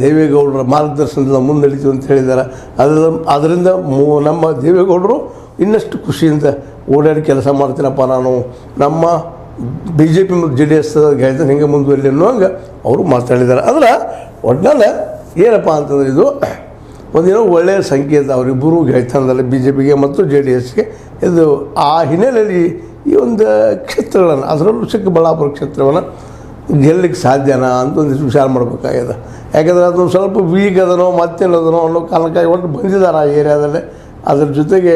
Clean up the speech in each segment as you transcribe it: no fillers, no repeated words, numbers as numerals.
ದೇವೇಗೌಡರ ಮಾರ್ಗದರ್ಶನದಿಂದ ಮುನ್ನಡೀತೀವಿ ಅಂತ ಹೇಳಿದ್ದಾರೆ. ಅದರಿಂದ ನಮ್ಮ ದೇವೇಗೌಡರು ಇನ್ನಷ್ಟು ಖುಷಿಯಿಂದ ಓಡಾಡಿ ಕೆಲಸ ಮಾಡ್ತೀನಪ್ಪ ನಾನು, ನಮ್ಮ BJP ಮತ್ತು JDS ಗೆಳೆತ ಹಿಂಗೆ ಮುಂದುವರಿಲಿ ಅನ್ನೋಂಗೆ ಅವರು ಮಾತಾಡಿದ್ದಾರೆ. ಅಂದ್ರೆ ಒಟ್ಟಿನಲ್ಲಿ ಏನಪ್ಪ ಅಂತಂದ್ರೆ ಇದು ಒಂದೇನೋ ಒಳ್ಳೆಯ ಸಂಕೇತ ಅವರಿಬ್ಬರು ಗೆಳೆತನದಲ್ಲಿ BJPಗೆ ಮತ್ತು JDSಗೆ. ಇದು ಆ ಹಿನ್ನೆಲೆಯಲ್ಲಿ ಈ ಒಂದು ಕ್ಷೇತ್ರಗಳನ್ನು, ಅದರಲ್ಲೂ ಚಿಕ್ಕಬಳ್ಳಾಪುರ ಕ್ಷೇತ್ರವನ್ನು ಗೆಲ್ಲಲಿಕ್ಕೆ ಸಾಧ್ಯನಾ ಅಂತ ಒಂದಿಷ್ಟು ವಿಚಾರ ಮಾಡಬೇಕಾಗಿದೆ. ಯಾಕಂದರೆ ಅದು ಸ್ವಲ್ಪ ವೀಕ್ ಅದನೋ ಮತ್ತೇನದನೋ ಅನ್ನೋ ಕಾರಣಕ್ಕಾಗಿ ಒಟ್ಟು ಬಂದಿದ್ದಾರೆ ಆ ಏರಿಯಾದಲ್ಲೇ. ಅದ್ರ ಜೊತೆಗೆ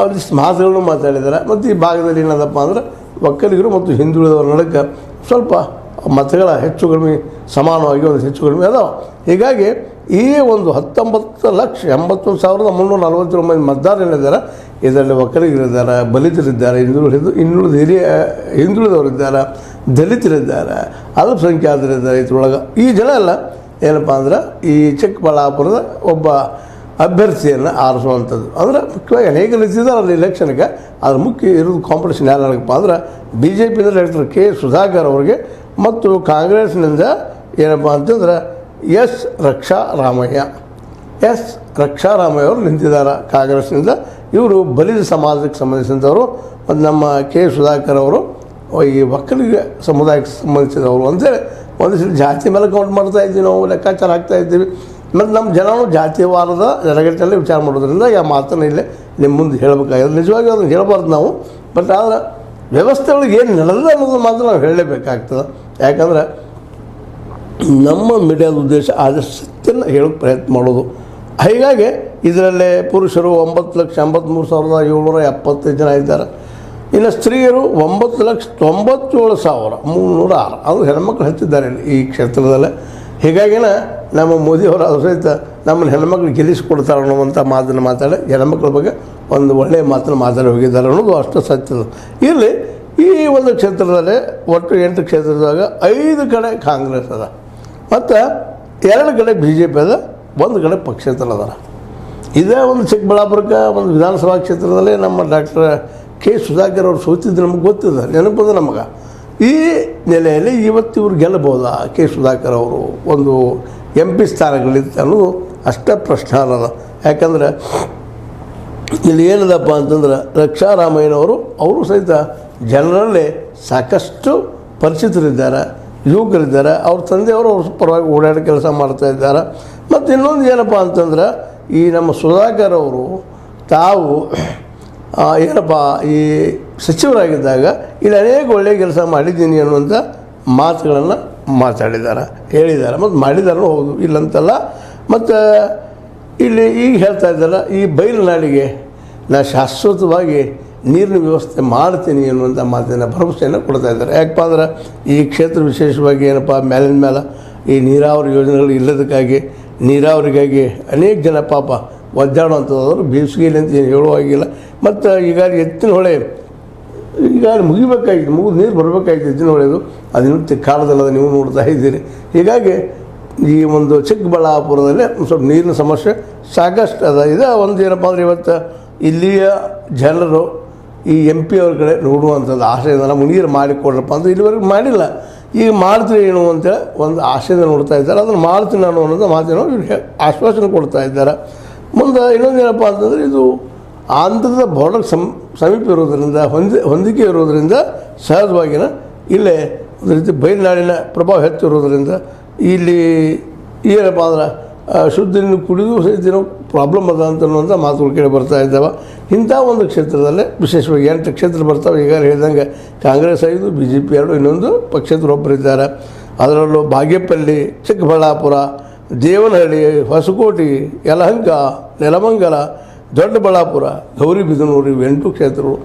ಒಂದಿಷ್ಟು ಮಾತುಗಳನ್ನು ಮಾತಾಡಿದ್ದಾರೆ. ಮತ್ತು ಈ ಭಾಗದಲ್ಲಿ ಏನದಪ್ಪ ಅಂದ್ರೆ ಒಕ್ಕಲಿಗರು ಮತ್ತು ಹಿಂದುಳಿದವರ ನಡುಕ ಸ್ವಲ್ಪ ಮತಗಳ ಹೆಚ್ಚು ಕಡಿಮೆ ಸಮಾನವಾಗಿ ಒಂದು ಹೆಚ್ಚು ಕಡಿಮೆ ಅದಾವೆ. ಹೀಗಾಗಿ ಈ ಒಂದು 19,81,349 ಮಂದಿ ಮತದಾರರಿದ್ದಾರೆ. ಇದರಲ್ಲಿ ಒಕ್ಕಲಿಗರಿದ್ದಾರೆ, ಬಲಿತರಿದ್ದಾರೆ, ಹಿಂದುಳಿದವರಿದ್ದಾರೆ, ದಲಿತರಿದ್ದಾರೆ, ಅಲ್ಪಸಂಖ್ಯಾತರಿದ್ದಾರೆ. ಇದ್ರೊಳಗೆ ಈ ಜನ ಎಲ್ಲ ಏನಪ್ಪ ಅಂದ್ರೆ ಈ ಚಿಕ್ಕಬಳ್ಳಾಪುರದ ಒಬ್ಬ ಅಭ್ಯರ್ಥಿಯನ್ನು ಆರಿಸುವಂಥದ್ದು. ಅಂದರೆ ಮುಖ್ಯವಾಗಿ ಅನೇಕ ನಿಂತಿದ್ದಾರೆ ಅಲ್ಲಿ ಇಲೆಕ್ಷನ್ಗೆ. ಅದ್ರ ಮುಖ್ಯ ಇರೋದು ಕಾಂಪಿಟೇಷನ್ ಯಾರಪ್ಪ ಅಂದ್ರೆ BJPಯಿಂದ ಡಾಕ್ಟರ್ K. ಸುಧಾಕರ್ ಅವರಿಗೆ ಮತ್ತು ಕಾಂಗ್ರೆಸ್ನಿಂದ ಏನಪ್ಪ ಅಂತಂದ್ರೆ S. ರಕ್ಷಾರಾಮಯ್ಯ ಅವರು ನಿಂತಿದ್ದಾರೆ ಕಾಂಗ್ರೆಸ್ನಿಂದ. ಇವರು ಬಲಿತ ಸಮಾಜಕ್ಕೆ ಸಂಬಂಧಿಸಿದವರು. ಮತ್ತು ನಮ್ಮ K. ಸುಧಾಕರ್ ಅವರು ಈ ಒಕ್ಕಲಿಗ ಸಮುದಾಯಕ್ಕೆ ಸಂಬಂಧಿಸಿದವರು ಅಂತೇಳಿ ಒಂದಿಷ್ಟು ಜಾತಿ ಮೇಲೆ ಕೌಂಟ್ ಮಾಡ್ತಾಯಿದ್ದೀವಿ, ನಾವು ಲೆಕ್ಕಾಚಾರ ಹಾಕ್ತಾಯಿದ್ದೀವಿ. ಮತ್ತು ನಮ್ಮ ಜನನು ಜಾತಿವಾರದ ಜನಗಟ್ಟಲ್ಲಿ ವಿಚಾರ ಮಾಡೋದ್ರಿಂದ ಆ ಮಾತನ್ನು ಇಲ್ಲೇ ನಿಮ್ಮ ಮುಂದೆ ಹೇಳಬೇಕಾಗಿದೆ. ನಿಜವಾಗಿ ಅದನ್ನು ಹೇಳಬಾರ್ದು ನಾವು, ಬಟ್ ಆದರೆ ವ್ಯವಸ್ಥೆಗಳಿಗೆ ಏನು ನಡೆದ ಅನ್ನೋದು ಮಾತ್ರ ನಾವು ಹೇಳಲೇಬೇಕಾಗ್ತದೆ. ಯಾಕಂದ್ರೆ ನಮ್ಮ ಮೀಡಿಯಾದ ಉದ್ದೇಶ ಆದಷ್ಟು ಸತ್ಯನ ಹೇಳೋಕ್ಕೆ ಪ್ರಯತ್ನ ಮಾಡೋದು. ಹೀಗಾಗಿ ಇದರಲ್ಲೇ ಪುರುಷರು 9,83,775 ಜನ ಇದ್ದಾರೆ. ಇನ್ನು ಸ್ತ್ರೀಯರು 9,97,306 ಅದು ಹೆಣ್ಮಕ್ಳು ಹೆಚ್ಚಿದ್ದಾರೆ ಈ ಕ್ಷೇತ್ರದಲ್ಲೇ. ಹೀಗಾಗಿನ ನಮ್ಮ ಮೋದಿಯವರು ಅದ್ರ ಸಹಿತ ನಮ್ಮನ್ನು ಹೆಣ್ಮಕ್ಳು ಗೆಲ್ಲಿಸಿಕೊಡ್ತಾರೆ ಅನ್ನುವಂಥ ಮಾತನ್ನು ಮಾತಾಡಿ ಹೆಣ್ಮಕ್ಳ ಬಗ್ಗೆ ಒಂದು ಒಳ್ಳೆಯ ಮಾತನ್ನು ಮಾತಾಡಿ ಹೋಗಿದ್ದಾರೆ ಅನ್ನೋದು ಅಷ್ಟು ಸತ್ಯದ. ಇಲ್ಲಿ ಈ ಒಂದು ಕ್ಷೇತ್ರದಲ್ಲಿ ಒಟ್ಟು 8 ಕ್ಷೇತ್ರದಾಗ 5 ಕಡೆ ಕಾಂಗ್ರೆಸ್ ಅದ, ಮತ್ತು 2 ಕಡೆ BJP ಅದ, 1 ಕಡೆ ಪಕ್ಷೇತರ ಅದ. ಇದೇ ಒಂದು ಚಿಕ್ಕಬಳ್ಳಾಪುರಕ್ಕೆ ಒಂದು ವಿಧಾನಸಭಾ ಕ್ಷೇತ್ರದಲ್ಲೇ ನಮ್ಮ ಡಾಕ್ಟರ್ K. ಸುಧಾಕರ್ ಅವರು ಸೋತಿದ್ದು ನಮಗೆ ಗೊತ್ತಿದೆ, ನೆನಪದ ನಮಗೆ. ಈ ನೆಲೆಯಲ್ಲಿ ಇವತ್ತು ಇವ್ರು ಗೆಲ್ಲಬಹುದಾ K. ಸುಧಾಕರ್ ಅವರು ಒಂದು MP ಸ್ಥಾನಗಳಿತ್ತು ಅನ್ನೋದು ಅಷ್ಟೇ ಪ್ರಶ್ನೆ ಅದ. ಯಾಕಂದರೆ ಇಲ್ಲಿ ಏನದಪ್ಪ ಅಂತಂದ್ರೆ ರಕ್ಷಾರಾಮಯ್ಯನವರು ಅವರು ಸಹಿತ ಜನರಲ್ಲೇ ಸಾಕಷ್ಟು ಪರಿಚಿತರಿದ್ದಾರೆ, ಯುವಕರಿದ್ದಾರೆ. ಅವ್ರ ತಂದೆಯವರು ಅವ್ರ ಪರವಾಗಿ ಓಡಾಡಿ ಕೆಲಸ ಮಾಡ್ತಾಯಿದ್ದಾರೆ. ಮತ್ತು ಇನ್ನೊಂದು ಏನಪ್ಪ ಅಂತಂದ್ರೆ ಈ ನಮ್ಮ ಸುಧಾಕರ್ ಅವರು ತಾವು ಏನಪ್ಪ ಈ ಸಚಿವರಾಗಿದ್ದಾಗ ಇಲ್ಲಿ ಅನೇಕ ಒಳ್ಳೆಯ ಕೆಲಸ ಮಾಡಿದ್ದೀನಿ ಅನ್ನುವಂಥ ಮಾತುಗಳನ್ನು ಮಾತಾಡಿದ್ದಾರೆ, ಹೇಳಿದ್ದಾರೆ, ಮತ್ತು ಮಾಡಿದಾರೂ ಹೌದು, ಇಲ್ಲಂತಲ್ಲ. ಮತ್ತು ಇಲ್ಲಿ ಈಗ ಹೇಳ್ತಾ ಇದ್ದಾರೆ ಈ ಬಯಲುನಾಡಿಗೆ ನಾನು ಶಾಶ್ವತವಾಗಿ ನೀರಿನ ವ್ಯವಸ್ಥೆ ಮಾಡ್ತೀನಿ ಅನ್ನುವಂಥ ಮಾತಿನ ಭರವಸೆಯನ್ನು ಕೊಡ್ತಾ ಇದ್ದಾರೆ. ಯಾಕಪ್ಪ ಅಂದ್ರೆ ಈ ಕ್ಷೇತ್ರ ವಿಶೇಷವಾಗಿ ಏನಪ್ಪ ಮೇಲಿನ ಮೇಲೆ ಈ ನೀರಾವರಿ ಯೋಜನೆಗಳು ಇಲ್ಲದಕ್ಕಾಗಿ ನೀರಾವರಿಗಾಗಿ ಅನೇಕ ಜನ ಪಾಪ ಒದ್ದಾಡುವಂಥದ್ದು ಬೇಸಿಗೆಯಲ್ಲಿ ಅಂತ ಏನು ಹೇಳುವಾಗಿಲ್ಲ. ಮತ್ತು ಈಗ ಎತ್ತಿನ ಹೊಳೆ ಈಗ ಮುಗಿಬೇಕಾಗಿತ್ತು, ಮುಗಿದು ನೀರು ಬರಬೇಕಾಗಿತ್ತು ಎತ್ತಿನ ಹೊಳೆದು, ಅದಿನ್ನು ಕಾಲದಲ್ಲದ ನೀವು ನೋಡ್ತಾ ಇದ್ದೀರಿ. ಹೀಗಾಗಿ ಈ ಒಂದು ಚಿಕ್ಕಬಳ್ಳಾಪುರದಲ್ಲಿ ಸ್ವಲ್ಪ ನೀರಿನ ಸಮಸ್ಯೆ ಸಾಕಷ್ಟು ಅದ. ಇದು ಒಂದು ಏನಪ್ಪ ಅಂದರೆ ಇವತ್ತು ಇಲ್ಲಿಯ ಜನರು ಈ MP ಅವ್ರ ಕಡೆ ನೋಡುವಂಥದ್ದು ಆಶಯದ ನಮಗೆ ನೀರು ಮಾಡಿಕೊಡ್ರಪ್ಪ ಅಂತ ಇಲ್ಲಿವರೆಗೂ ಮಾಡಿಲ್ಲ. ಈಗ ಮಾಡ್ತೀನಿ ಏನು ಅಂತೇಳಿ ಒಂದು ಆಶಯದ ನೋಡ್ತಾ ಇದ್ದಾರೆ. ಅದನ್ನು ಮಾಡ್ತೀನಿ ನಾನು ಅನ್ನೋದು ಮಾತೇನೋ ಇವ್ರಿಗೆ ಆಶ್ವಾಸನೆ ಕೊಡ್ತಾ ಇದ್ದಾರೆ. ಮುಂದೆ ಇನ್ನೊಂದು ಏನಪ್ಪ ಅಂತಂದರೆ ಇದು ಆಂಧ್ರದ ಬಾರ್ಡರ್ ಸಮೀಪ ಇರೋದರಿಂದ ಹೊಂದಿಕೆ ಇರೋದರಿಂದ ಸಹಜವಾಗಿನ ಇಲ್ಲೇ ಒಂದು ರೀತಿ ಬಯಲುನಾಡಿನ ಪ್ರಭಾವ ಹೆಚ್ಚಿರೋದ್ರಿಂದ ಇಲ್ಲಿ ಏನಪ್ಪ ಅಂದ್ರೆ ಶುದ್ಧ ನೀರು ಕುಡಿದು ಸಹಿತ ಪ್ರಾಬ್ಲಮ್ ಅದ ಅಂತನ್ನುವಂಥ ಮಾತುಗಳು ಕೇಳಿ ಬರ್ತಾ ಇದ್ದಾವೆ. ಇಂಥ ಒಂದು ಕ್ಷೇತ್ರದಲ್ಲೇ ವಿಶೇಷವಾಗಿ 8 ಕ್ಷೇತ್ರ ಬರ್ತಾವೆ. ಈಗ ಹೇಳಿದಂಗೆ ಕಾಂಗ್ರೆಸ್ 5, BJP 2, ಇನ್ನೊಂದು ಪಕ್ಷೇತರೊಬ್ಬರಿದ್ದಾರೆ. ಅದರಲ್ಲೂ ಬಾಗೇಪಲ್ಲಿ, ಚಿಕ್ಕಬಳ್ಳಾಪುರ, ದೇವನಹಳ್ಳಿ, ಹೊಸಕೋಟೆ, ಯಲಹಂಕ, ನೆಲಮಂಗಲ, ದೊಡ್ಡಬಳ್ಳಾಪುರ, ಗೌರಿಬಿದನೂರು ಇವು 8 ಕ್ಷೇತ್ರಗಳು.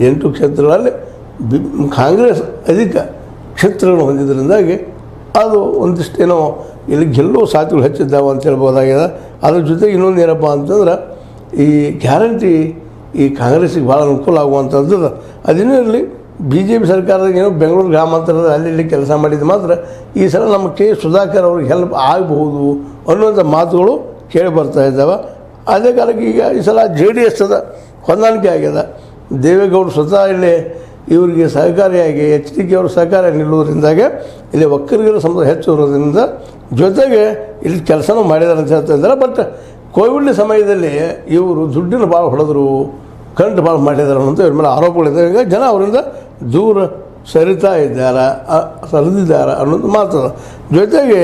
8 ಕ್ಷೇತ್ರಗಳಲ್ಲಿ ಕಾಂಗ್ರೆಸ್ ಅಧಿಕ ಕ್ಷೇತ್ರಗಳನ್ನು ಹೊಂದಿದ್ದರಿಂದಾಗಿ ಅದು ಒಂದಿಷ್ಟು ಏನೋ ಇಲ್ಲಿ ಗೆಲ್ಲುವ ಸಾಧ್ಯತೆಗಳು ಹೆಚ್ಚಿದ್ದಾವೆ ಅಂತ ಹೇಳ್ಬೋದಾಗಿದೆ. ಅದ್ರ ಜೊತೆಗೆ ಇನ್ನೊಂದು ಏನಪ್ಪ ಅಂತಂದ್ರೆ ಈ ಗ್ಯಾರಂಟಿ ಈ ಕಾಂಗ್ರೆಸ್ಸಿಗೆ ಭಾಳ ಅನುಕೂಲ ಆಗುವಂಥದ್ದು. ಅದೇನೂ ಇರಲಿ, BJP ಸರ್ಕಾರದಾಗ ಏನೋ ಬೆಂಗಳೂರು ಗ್ರಾಮಾಂತರದ ಅಲ್ಲಿ ಕೆಲಸ ಮಾಡಿದ್ದು ಮಾತ್ರ ಈ ಸಲ ನಮ್ಮ K. ಸುಧಾಕರ್ ಅವ್ರಿಗೆ ಹೆಲ್ಪ್ ಆಗಬಹುದು ಅನ್ನುವಂಥ ಮಾತುಗಳು ಕೇಳಿ ಬರ್ತಾ ಇದ್ದಾವೆ. ಅದೇ ಕಾಲಕ್ಕೆ ಈಗ ಈ ಸಲ JDS ಅದ ಹೊಂದಾಣಿಕೆ ಆಗ್ಯದ. ದೇವೇಗೌಡರು ಸ್ವತಃ ಇಲ್ಲಿ ಇವರಿಗೆ ಸಹಕಾರಿಯಾಗಿ HDK ಅವರು ಸಹಕಾರ ನಿಲ್ಲುವುದರಿಂದಾಗೆ ಇಲ್ಲಿ ಒಕ್ಕಲಿಗರ ಸಮುದಾಯ ಹೆಚ್ಚು ಇರೋದ್ರಿಂದ ಜೊತೆಗೆ ಇಲ್ಲಿ ಕೆಲಸನೂ ಮಾಡಿದ್ದಾರೆ ಅಂತ ಹೇಳ್ತಾ ಇದ್ದಾರೆ. ಬಟ್ ಕೋವಿಡ್ ಸಮಯದಲ್ಲಿ ಇವರು ದುಡ್ಡಿನ ಭಾಳ ಹೊಡೆದ್ರು, ಕರೆಂಟ್ ಭಾಳ ಮಾಡಿದ್ದಾರೆ ಅಂತ ಇವ್ರ ಮೇಲೆ ಆರೋಪಗಳಿದ್ದಾರೆ. ಈಗ ಜನ ಅವರಿಂದ ದೂರ ಸರಿದಿದ್ದಾರೆ ಅನ್ನೋದು ಮಾತದ. ಜೊತೆಗೆ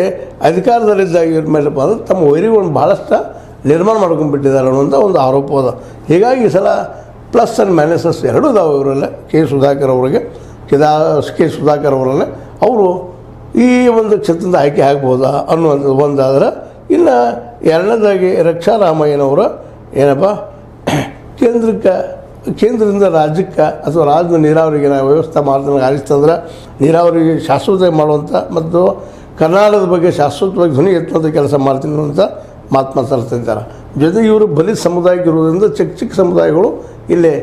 ಅಧಿಕಾರದಲ್ಲಿದ್ದಾಗ ಇವ್ರ ಮೇಲೆಪ್ಪ ಅಂದ್ರೆ ತಮ್ಮ ವೈರಿಗಳನ್ನು ಭಾಳಷ್ಟು ನಿರ್ಮಾಣ ಮಾಡ್ಕೊಂಡ್ಬಿಟ್ಟಿದ್ದಾರೆ ಅನ್ನೋಂಥ ಒಂದು ಆರೋಪ ಅದ. ಹೀಗಾಗಿ ಈ ಸಲ ಪ್ಲಸ್ ಆ್ಯಂಡ್ ಮೈನಸಸ್ ಎರಡೂ ಇದಾವೆ ಇವರಲ್ಲೇ. ಕೆ ಸುಧಾಕರ್ ಅವರಲ್ಲೇ ಅವರು ಈ ಒಂದು ಕ್ಷೇತ್ರದ ಆಯ್ಕೆ ಆಗ್ಬೋದಾ ಅನ್ನುವಂಥದ್ದು ಒಂದಾದ್ರೆ. ಇನ್ನು ಎರಡನೇದಾಗಿ ರಕ್ಷಾರಾಮಯ್ಯನವರು ಏನಪ್ಪ ಕೇಂದ್ರದಿಂದ ರಾಜ್ಯಕ್ಕೆ ಅಥವಾ ರಾಜ್ಯದ ನೀರಾವರಿಗೆ ನಾವು ವ್ಯವಸ್ಥೆ ಮಾಡ್ತಾನೆ ಆರಿಸ್ತಂದ್ರೆ ನೀರಾವರಿಗೆ ಶಾಶ್ವತವಾಗಿ ಮಾಡುವಂಥ ಮತ್ತು ಕರ್ನಾಟಕದ ಬಗ್ಗೆ ಶಾಶ್ವತವಾಗಿ ಧ್ವನಿ ಎತ್ತುವಂಥ ಕೆಲಸ ಮಾಡ್ತೀನಿ ಅಂತ ಮಾತಾಡ್ತಿದ್ದಾರೆ. ಜೊತೆಗೆ ಇವರು ಬಲಿತ ಸಮುದಾಯಕ್ಕೆ ಇರೋದ್ರಿಂದ ಚಿಕ್ಕ ಸಮುದಾಯಗಳು ಇಲ್ಲೇ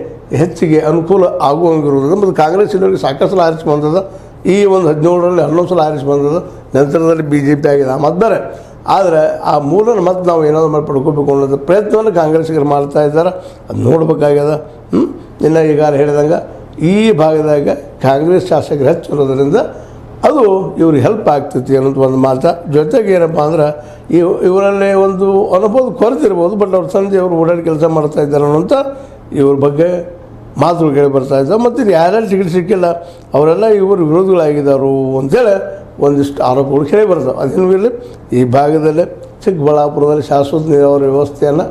ಹೆಚ್ಚಿಗೆ ಅನುಕೂಲ ಆಗುವಂಗಿರೋದ್ರಿಂದ ಮತ್ತು ಕಾಂಗ್ರೆಸ್ ಇನ್ನೊಂದು ಸಾಕಷ್ಟು ಸಲ ಆರಿಸಿ ಬಂದದ. ಈ ಒಂದು 17ರಲ್ಲಿ 11 ಸಲ ಆರಿಸಿ ಬಂದದ. ನಂತರದಲ್ಲಿ BJP ಆಗಿದೆ ಮತ್ತು ಬೇರೆ. ಆದರೆ ಆ ಮೂಲನ ಮತ್ತು ನಾವು ಏನಾದರೂ ಮಾಡಿ ಪಡ್ಕೋಬೇಕು ಅನ್ನೋದು ಪ್ರಯತ್ನವನ್ನು ಕಾಂಗ್ರೆಸ್ಸಿಗರು ಮಾಡ್ತಾ ಇದ್ದಾರೆ. ಅದು ನೋಡಬೇಕಾಗ್ಯದ. ಇನ್ನು ಈಗ ಹೇಳಿದಂಗೆ ಈ ಭಾಗದಾಗ ಕಾಂಗ್ರೆಸ್ ಶಾಸಕರು ಹೆಚ್ಚಿರೋದ್ರಿಂದ ಅದು ಇವ್ರಿಗೆ ಹೆಲ್ಪ್ ಆಗ್ತೈತಿ ಅನ್ನೋದು ಒಂದು ಮಾತು. ಜೊತೆಗೆ ಏನಪ್ಪ ಅಂದ್ರೆ ಇವರಲ್ಲಿ ಒಂದು ಅನುಭವದ ಕೊರತೆ ಇರ್ಬೋದು. ಬಟ್ ಅವ್ರ ಸಂಜೆ ಅವರು ಓಡಾಡಿ ಕೆಲಸ ಮಾಡ್ತಾ ಇದ್ದಾರೆ ಅನ್ನೋಂಥ ಇವ್ರ ಬಗ್ಗೆ ಮಾತುಗಳು ಕೇಳಿ ಬರ್ತಾ ಇದ್ದಾವೆ. ಮತ್ತು ಯಾರ್ಯಾರು ಟಿಕೆಟ್ ಸಿಕ್ಕಿಲ್ಲ ಅವರೆಲ್ಲ ಇವರು ವಿರೋಧಿಗಳಾಗಿದ್ದಾರು ಅಂತೇಳಿ ಒಂದಿಷ್ಟು ಆರೋಪಗಳು ಕೇಳಿ ಬರ್ತವೆ. ಅದೇನು ಇರಲಿ, ಈ ಭಾಗದಲ್ಲೇ ಚಿಕ್ಕಬಳ್ಳಾಪುರದಲ್ಲಿ ಶಾಶ್ವತ ನೀರಾವರಿ ವ್ಯವಸ್ಥೆಯನ್ನು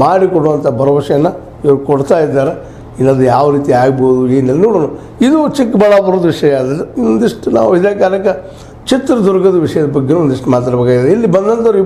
ಮಾಡಿಕೊಡುವಂಥ ಭರವಸೆಯನ್ನು ಇವರು ಕೊಡ್ತಾ ಇದ್ದಾರೆ. ಇಲ್ಲದು ಯಾವ ರೀತಿ ಆಗ್ಬೋದು ಏನೆಲ್ಲ ನೋಡೋಣ. ಇದು ಚಿಕ್ಕಬಳ್ಳಾಪುರದ ವಿಷಯ ಆದರೆ ಇನ್ನೊಂದಿಷ್ಟು ನಾವು ಇದೇ ಕಾಲಕ್ಕೆ ಚಿತ್ರದುರ್ಗದ ವಿಷಯದ ಬಗ್ಗೆ ಒಂದಿಷ್ಟು ಮಾತಾಡಬೇಕಾಗಿದೆ. ಇಲ್ಲಿ ಬಂದಂಥವ್ರು